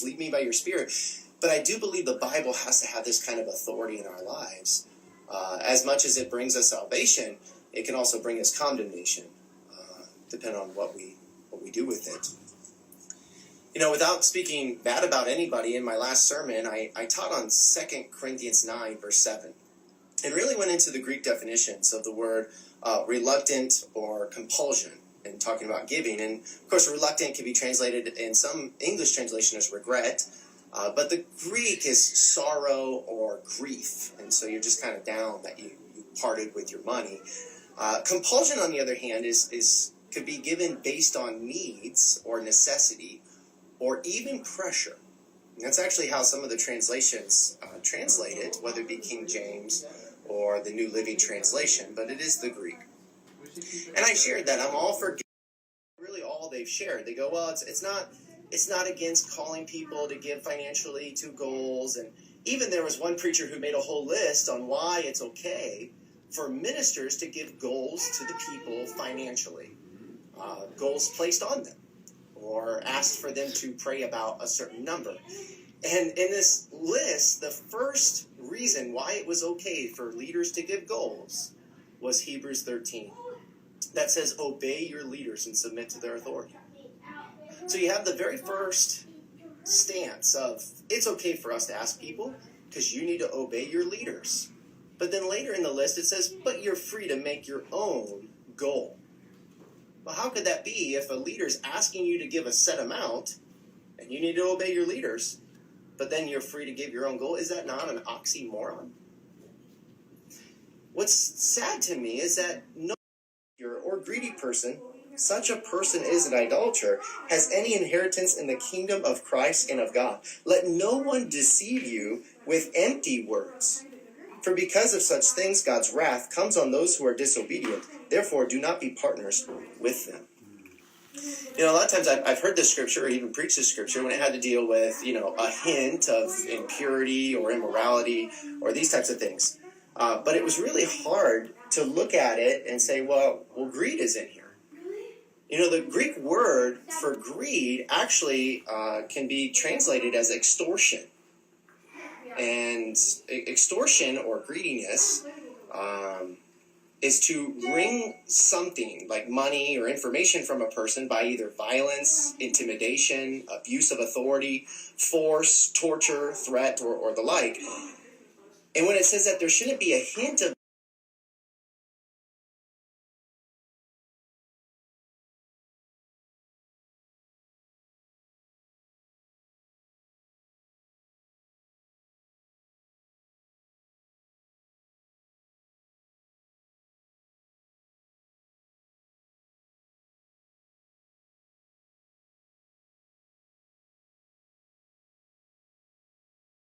lead me by your Spirit. But I do believe the Bible has to have this kind of authority in our lives. As much as it brings us salvation, it can also bring us condemnation, depending on what we do with it. Without speaking bad about anybody, in my last sermon, I taught on 2 Corinthians 9, verse 7, and really went into the Greek definitions of the word reluctant or compulsion, and talking about giving. And, of course, reluctant can be translated in some English translation as regret, but the Greek is sorrow or grief, and so you're just kind of down that you parted with your money. Compulsion, on the other hand, could be given based on needs or necessity, or even pressure. And that's actually how some of the translations translate it, whether it be King James or the New Living Translation, but it is the Greek. And I shared that I'm all for really all they've shared. They go, well, it's not against calling people to give financially to goals. And even there was one preacher who made a whole list on why it's okay for ministers to give goals to the people financially, goals placed on them, or asked for them to pray about a certain number. And in this list, the first reason why it was okay for leaders to give goals was Hebrews 13. That says, obey your leaders and submit to their authority. So you have the very first stance of, it's okay for us to ask people because you need to obey your leaders. But then later in the list it says, but you're free to make your own goal. Well, how could that be if a leader's asking you to give a set amount and you need to obey your leaders, but then you're free to give your own goal? Is that not an oxymoron? What's sad to me is that no or greedy person, such a person is an idolater, has any inheritance in the kingdom of Christ and of God. Let no one deceive you with empty words. For because of such things, God's wrath comes on those who are disobedient. Therefore, do not be partners with them. A lot of times I've heard this scripture, or even preached this scripture, when it had to deal with, a hint of impurity or immorality or these types of things. But it was really hard to look at it and say, well, greed is in here. The Greek word for greed actually can be translated as extortion. And extortion or greediness is to wring something like money or information from a person by either violence, intimidation, abuse of authority, force, torture, threat, or the like. And when it says that there shouldn't be a hint of